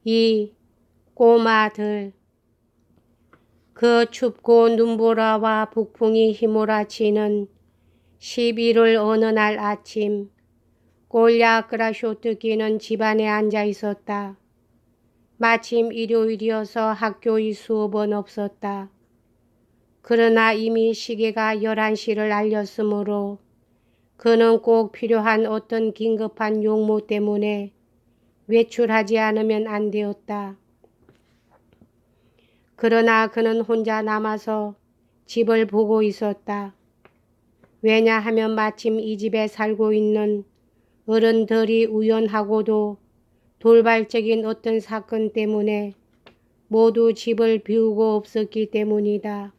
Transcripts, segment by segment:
이 꼬마들. 그 춥고 눈보라와 북풍이 휘몰아치는 11월 어느 날 아침, 꼴야 그라쇼트기는 집안에 앉아 있었다. 마침 일요일이어서 학교의 수업은 없었다. 그러나 이미 시계가 11시를 알렸으므로 그는 꼭 필요한 어떤 긴급한 용무 때문에 외출하지 않으면 안 되었다. 그러나 그는 혼자 남아서 집을 보고 있었다. 왜냐하면 마침 이 집에 살고 있는 어른들이 우연하고도 돌발적인 어떤 사건 때문에 모두 집을 비우고 없었기 때문이다.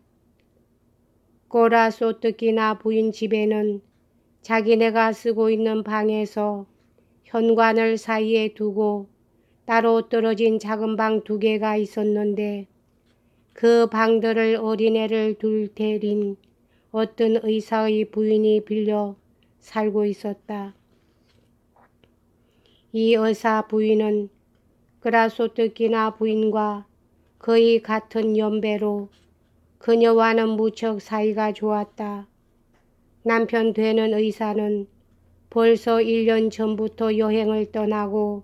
꼬라 소뜨기나 부인 집에는 자기네가 쓰고 있는 방에서 현관을 사이에 두고 따로 떨어진 작은 방 2개가 있었는데 그 방들을 어린애를 둘 데린 어떤 의사의 부인이 빌려 살고 있었다. 이 의사 부인은 그라소뜨기나 부인과 거의 같은 연배로 그녀와는 무척 사이가 좋았다. 남편 되는 의사는 벌써 1년 전부터 여행을 떠나고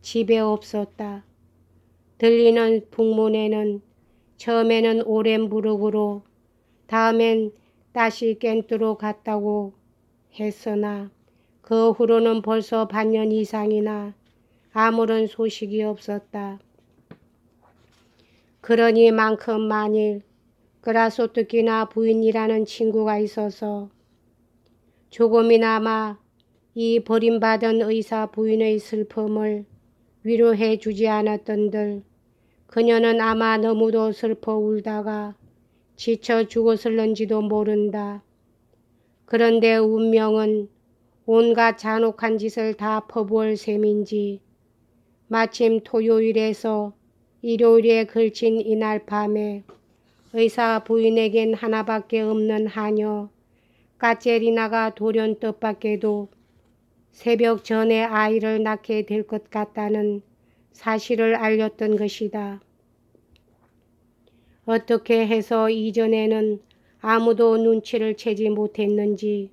집에 없었다. 들리는 풍문에는 처음에는 오랜 무릎으로 다음엔 따시켄트로 갔다고 했으나 그 후로는 벌써 반년 이상이나 아무런 소식이 없었다. 그러니만큼 만일 그라소뜨기나 부인이라는 친구가 있어서 조금이나마 이 버림받은 의사 부인의 슬픔을 위로해 주지 않았던들 그녀는 아마 너무도 슬퍼 울다가 지쳐 죽었을런지도 모른다. 그런데 운명은 온갖 잔혹한 짓을 다 퍼부을 셈인지 마침 토요일에서 일요일에 걸친 이날 밤에 의사 부인에겐 하나밖에 없는 하녀 까체리나가 돌연 뜻밖에도 새벽 전에 아이를 낳게 될 것 같다는 사실을 알렸던 것이다. 어떻게 해서 이전에는 아무도 눈치를 채지 못했는지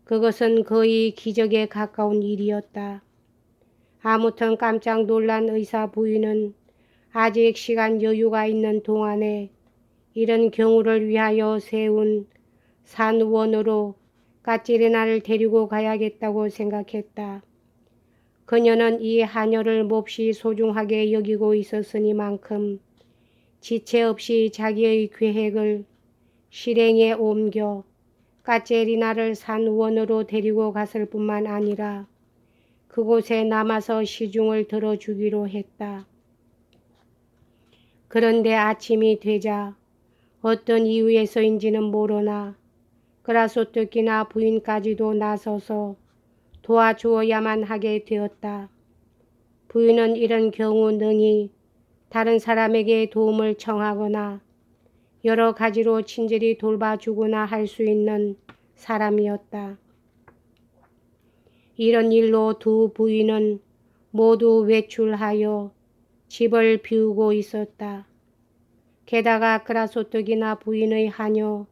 그것은 거의 기적에 가까운 일이었다. 아무튼 깜짝 놀란 의사 부인은 아직 시간 여유가 있는 동안에 이런 경우를 위하여 세운 산원으로 까치리나를 데리고 가야겠다고 생각했다. 그녀는 이 하녀를 몹시 소중하게 여기고 있었으니만큼 지체 없이 자기의 계획을 실행에 옮겨 까체리나를 산원으로 데리고 갔을 뿐만 아니라 그곳에 남아서 시중을 들어주기로 했다. 그런데 아침이 되자 어떤 이유에서인지는 모르나 그라소뜨기나 부인까지도 나서서 도와주어야만 하게 되었다. 부인은 이런 경우 능히 다른 사람에게 도움을 청하거나 여러 가지로 친절히 돌봐주거나 할 수 있는 사람이었다. 이런 일로 두 부인은 모두 외출하여 집을 비우고 있었다. 게다가 그라소뜨기나 부인의 하녀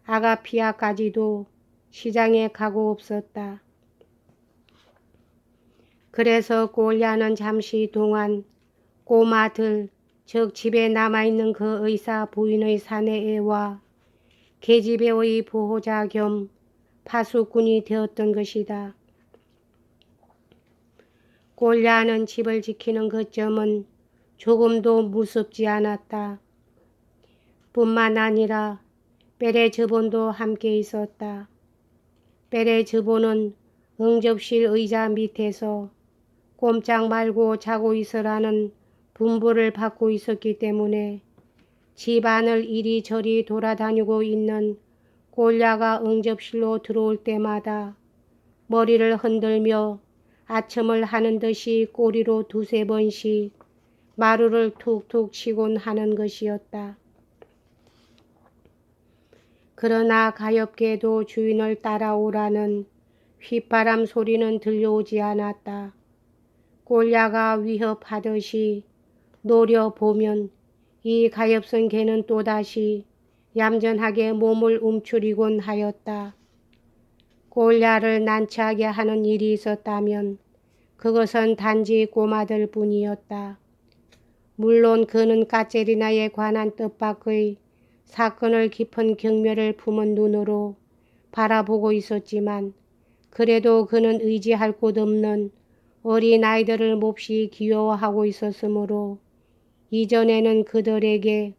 아가피아까지도 시장에 가고 없었다. 그래서 꼴야는 잠시 동안 꼬마들, 즉 집에 남아있는 그 의사 부인의 사내애와 계집애의 보호자 겸 파수꾼이 되었던 것이다. 꼴야는 집을 지키는 그 점은 조금도 무섭지 않았다. 뿐만 아니라 베레즈본도 함께 있었다. 베레즈본은 응접실 의자 밑에서 꼼짝 말고 자고 있으라는 분부를 받고 있었기 때문에 집안을 이리저리 돌아다니고 있는 꼴야가 응접실로 들어올 때마다 머리를 흔들며 아첨을 하는 듯이 꼬리로 2~3번씩 마루를 툭툭 치곤 하는 것이었다. 그러나 가엾게도 주인을 따라오라는 휘바람 소리는 들려오지 않았다. 꼴야가 위협하듯이 노려보면 이 가엾은 개는 또다시 얌전하게 몸을 움츠리곤 하였다. 골야를 난처하게 하는 일이 있었다면 그것은 단지 꼬마들 뿐이었다. 물론 그는 까체리나에 관한 뜻밖의 사건을 깊은 경멸을 품은 눈으로 바라보고 있었지만 그래도 그는 의지할 곳 없는 어린 아이들을 몹시 귀여워하고 있었으므로 이전에는 그들에게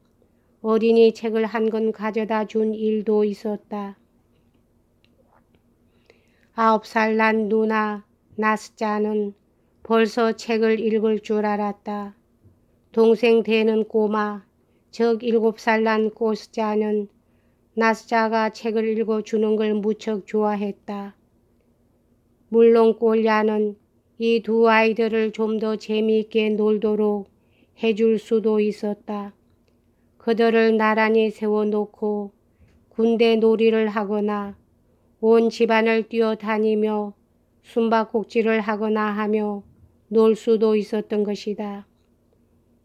어린이 책을 한 권 가져다 준 일도 있었다. 9살 난 누나 나스자는 벌써 책을 읽을 줄 알았다. 동생 되는 꼬마, 즉 7살 난 꼬스자는 나스자가 책을 읽어주는 걸 무척 좋아했다. 물론 꼴야는 이 두 아이들을 좀 더 재미있게 놀도록 해줄 수도 있었다. 그들을 나란히 세워놓고 군대 놀이를 하거나 온 집안을 뛰어다니며 숨바꼭질을 하거나 하며 놀 수도 있었던 것이다.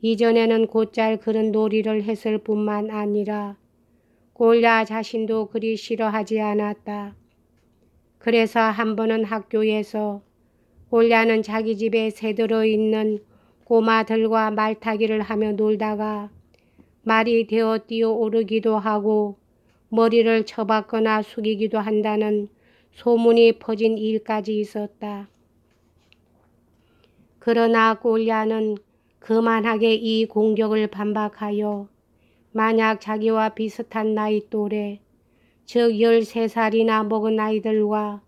이전에는 곧잘 그런 놀이를 했을 뿐만 아니라 꼴야 자신도 그리 싫어하지 않았다. 그래서 한 번은 학교에서 꼴야는 자기 집에 새들어 있는 꼬마들과 말타기를 하며 놀다가 말이 되어 뛰어오르기도 하고 머리를 쳐박거나 숙이기도 한다는 소문이 퍼진 일까지 있었다. 그러나 꼴야는 거만하게 이 공격을 반박하여 만약 자기와 비슷한 나이 또래, 즉 13살이나 먹은 아이들과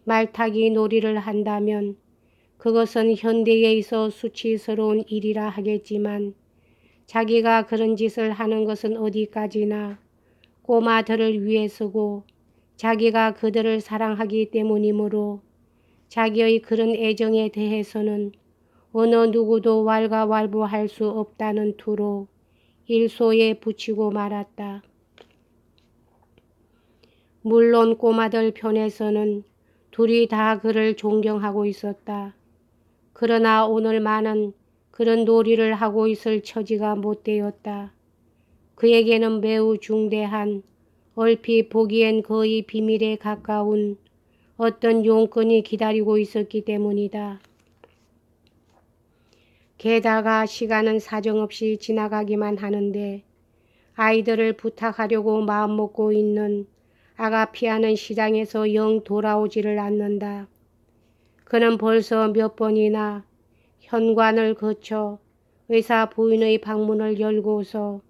말타기 놀이를 한다면 그것은 현대에 있어 수치스러운 일이라 하겠지만 자기가 그런 짓을 하는 것은 어디까지나 꼬마들을 위해서고 자기가 그들을 사랑하기 때문이므로 자기의 그런 애정에 대해서는 어느 누구도 왈가왈부할 수 없다는 투로 일소에 붙이고 말았다. 물론 꼬마들 편에서는 둘이 다 그를 존경하고 있었다. 그러나 오늘만은 그런 놀이를 하고 있을 처지가 못 되었다. 그에게는 매우 중대한, 얼핏 보기엔 거의 비밀에 가까운 어떤 용건이 기다리고 있었기 때문이다. 게다가 시간은 사정없이 지나가기만 하는데 아이들을 부탁하려고 마음먹고 있는 아가피아는 시장에서 영 돌아오지를 않는다. 그는 벌써 몇 번이나 현관을 거쳐 의사 부인의 방문을 열고서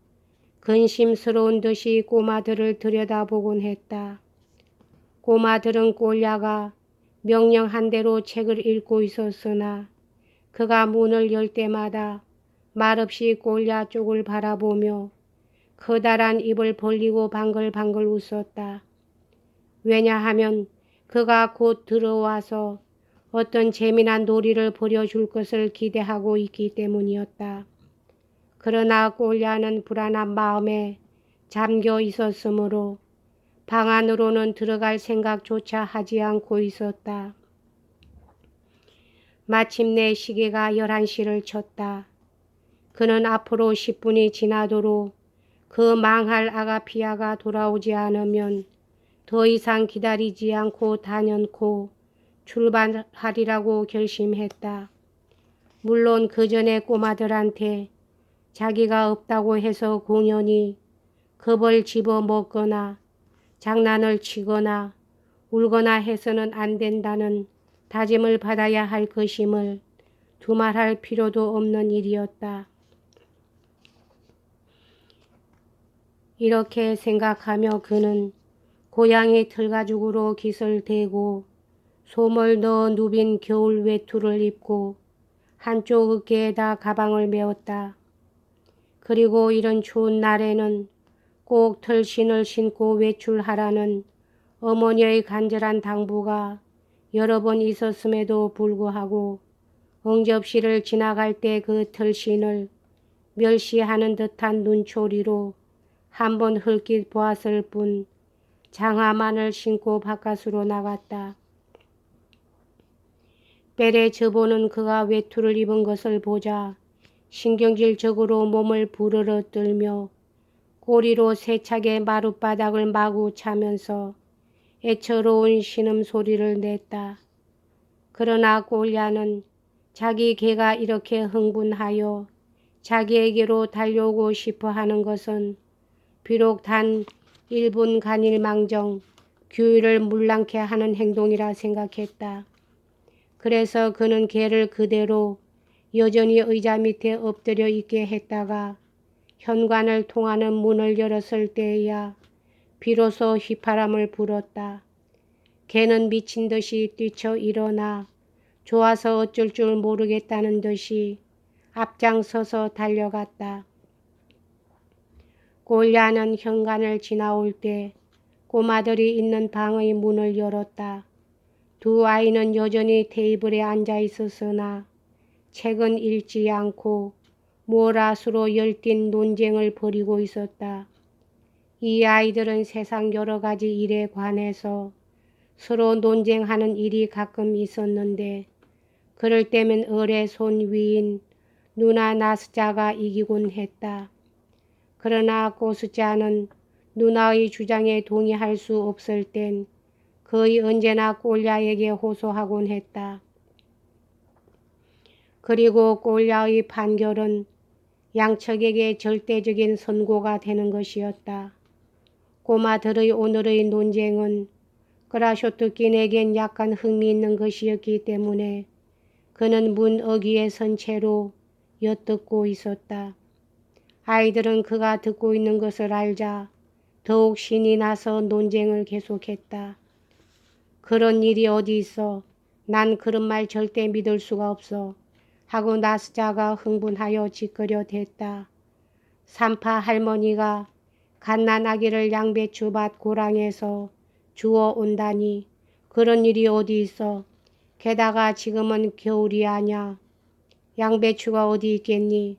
근심스러운 듯이 꼬마들을 들여다보곤 했다. 꼬마들은 꼴야가 명령한 대로 책을 읽고 있었으나 그가 문을 열 때마다 말없이 꼴야 쪽을 바라보며 커다란 입을 벌리고 방글방글 웃었다. 왜냐하면 그가 곧 들어와서 어떤 재미난 놀이를 벌여줄 것을 기대하고 있기 때문이었다. 그러나 꼴야는 불안한 마음에 잠겨 있었으므로 방 안으로는 들어갈 생각조차 하지 않고 있었다. 마침내 시계가 11시를 쳤다. 그는 앞으로 10분이 지나도록 그 망할 아가피아가 돌아오지 않으면 더 이상 기다리지 않고 단연코 출발하리라고 결심했다. 물론 그 전에 꼬마들한테 자기가 없다고 해서 공연히 겁을 집어먹거나 장난을 치거나 울거나 해서는 안 된다는 다짐을 받아야 할 것임을 두말할 필요도 없는 일이었다. 이렇게 생각하며 그는 고양이 털가죽으로 깃을 대고 솜을 넣어 누빈 겨울 외투를 입고 한쪽 어깨에다 가방을 메었다. 그리고 이런 추운 날에는 꼭 털신을 신고 외출하라는 어머니의 간절한 당부가 여러 번 있었음에도 불구하고 응접실을 지나갈 때 그 털신을 멸시하는 듯한 눈초리로 한번 흘낏 보았을 뿐 장화만을 신고 바깥으로 나갔다. 벨에 저보는 그가 외투를 입은 것을 보자 신경질적으로 몸을 부르르 떨며 꼬리로 세차게 마룻바닥을 마구 차면서 애처로운 신음소리를 냈다. 그러나 꼴야는 자기 개가 이렇게 흥분하여 자기에게로 달려오고 싶어 하는 것은 비록 단 1분간일망정 규율을 물랑케 하는 행동이라 생각했다. 그래서 그는 개를 그대로 여전히 의자 밑에 엎드려 있게 했다가 현관을 통하는 문을 열었을 때에야 비로소 휘파람을 불었다. 개는 미친 듯이 뛰쳐 일어나 좋아서 어쩔 줄 모르겠다는 듯이 앞장서서 달려갔다. 꼴야는 현관을 지나올 때 꼬마들이 있는 방의 문을 열었다. 두 아이는 여전히 테이블에 앉아 있었으나 책은 읽지 않고 모라수로 열띤 논쟁을 벌이고 있었다. 이 아이들은 세상 여러 가지 일에 관해서 서로 논쟁하는 일이 가끔 있었는데 그럴 때면 을의 손 위인 누나 나스자가 이기곤 했다. 그러나 고스자는 누나의 주장에 동의할 수 없을 땐 거의 언제나 꼴야에게 호소하곤 했다. 그리고 꼴야의 판결은 양측에게 절대적인 선고가 되는 것이었다. 꼬마들의 오늘의 논쟁은 그라쇼트킨에겐 약간 흥미있는 것이었기 때문에 그는 문 어귀에 선 채로 엿듣고 있었다. 아이들은 그가 듣고 있는 것을 알자 더욱 신이 나서 논쟁을 계속했다. 그런 일이 어디 있어. 난 그런 말 절대 믿을 수가 없어. 하고 나스자가 흥분하여 짓거려 댔다. 산파 할머니가 갓난 아기를 양배추밭 고랑에서 주워 온다니 그런 일이 어디 있어. 게다가 지금은 겨울이 아냐. 양배추가 어디 있겠니.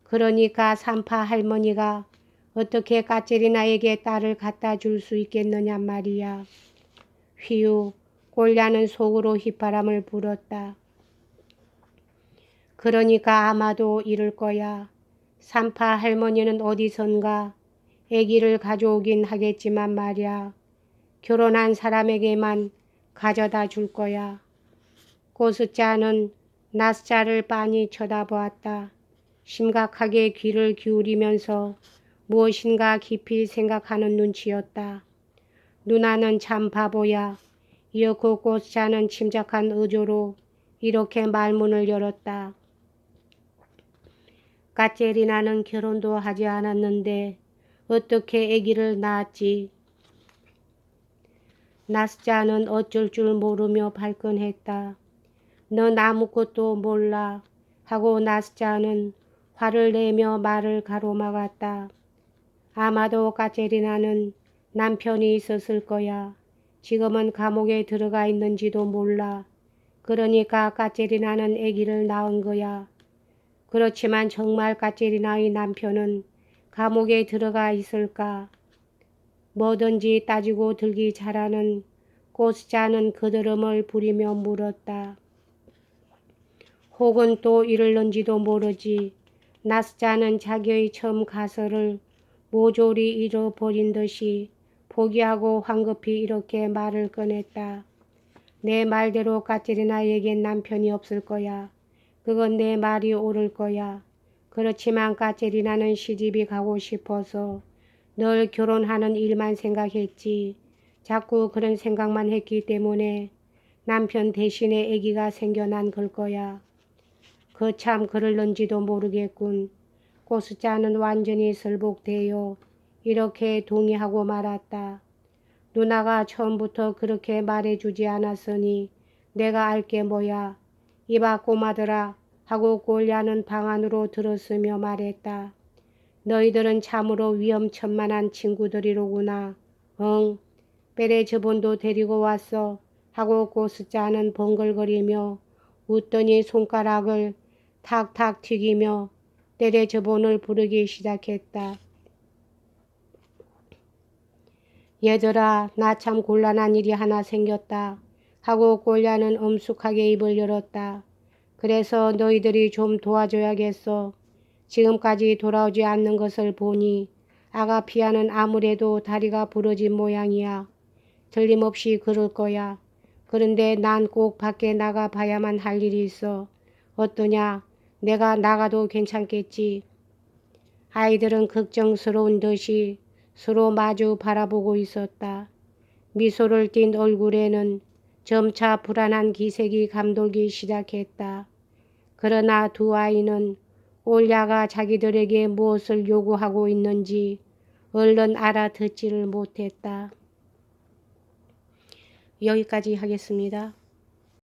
그러니까 산파 할머니가 어떻게 까체리나에게 딸을 갖다 줄 수 있겠느냐 말이야. 휘우, 꼴야는 속으로 휘파람을 불었다. 그러니까 아마도 이럴 거야. 산파 할머니는 어디선가 아기를 가져오긴 하겠지만 말이야. 결혼한 사람에게만 가져다 줄 거야. 고스자는 나스자를 빤히 쳐다보았다. 심각하게 귀를 기울이면서 무엇인가 깊이 생각하는 눈치였다. 누나는 참 바보야. 이었고 고스자는 침착한 어조로 이렇게 말문을 열었다. 까체리나는 결혼도 하지 않았는데 어떻게 아기를 낳았지? 나스자는 어쩔 줄 모르며 발끈했다. 넌 아무것도 몰라 하고 나스자는 화를 내며 말을 가로막았다. 아마도 까체리나는 남편이 있었을 거야. 지금은 감옥에 들어가 있는지도 몰라. 그러니까 까체리나는 아기를 낳은 거야. 그렇지만 정말 까체리나의 남편은 감옥에 들어가 있을까? 뭐든지 따지고 들기 잘하는 고스자는 그드름을 부리며 물었다. 혹은 또 이럴는지도 모르지. 나스자는 자기의 처음 가설을 모조리 잃어버린 듯이 포기하고 황급히 이렇게 말을 꺼냈다. 내 말대로 까체리나에겐 남편이 없을 거야. 그건 내 말이 옳을 거야. 그렇지만 까체리나는 시집이 가고 싶어서 늘 결혼하는 일만 생각했지. 자꾸 그런 생각만 했기 때문에 남편 대신에 아기가 생겨난 걸 거야. 거참 그럴는지도 모르겠군. 고스자는 완전히 설복되어 이렇게 동의하고 말았다. 누나가 처음부터 그렇게 말해주지 않았으니 내가 알게 뭐야. 이봐 꼬마들아 하고 꼴야는 방 안으로 들었으며 말했다. 너희들은 참으로 위험천만한 친구들이로구나. 응, 베레저본도 데리고 왔어 하고 고스자는 번글거리며 웃더니 손가락을 탁탁 튀기며 베레저본을 부르기 시작했다. 얘들아, 나 참 곤란한 일이 하나 생겼다 하고 꼴야는 엄숙하게 입을 열었다. 그래서 너희들이 좀 도와줘야겠어. 지금까지 돌아오지 않는 것을 보니 아가피아는 아무래도 다리가 부러진 모양이야. 틀림없이 그럴 거야. 그런데 난 꼭 밖에 나가 봐야만 할 일이 있어. 어떠냐? 내가 나가도 괜찮겠지? 아이들은 걱정스러운 듯이 서로 마주 바라보고 있었다. 미소를 띤 얼굴에는 점차 불안한 기색이 감돌기 시작했다. 그러나 두 아이는 올야가 자기들에게 무엇을 요구하고 있는지 얼른 알아듣지를 못했다. 여기까지 하겠습니다.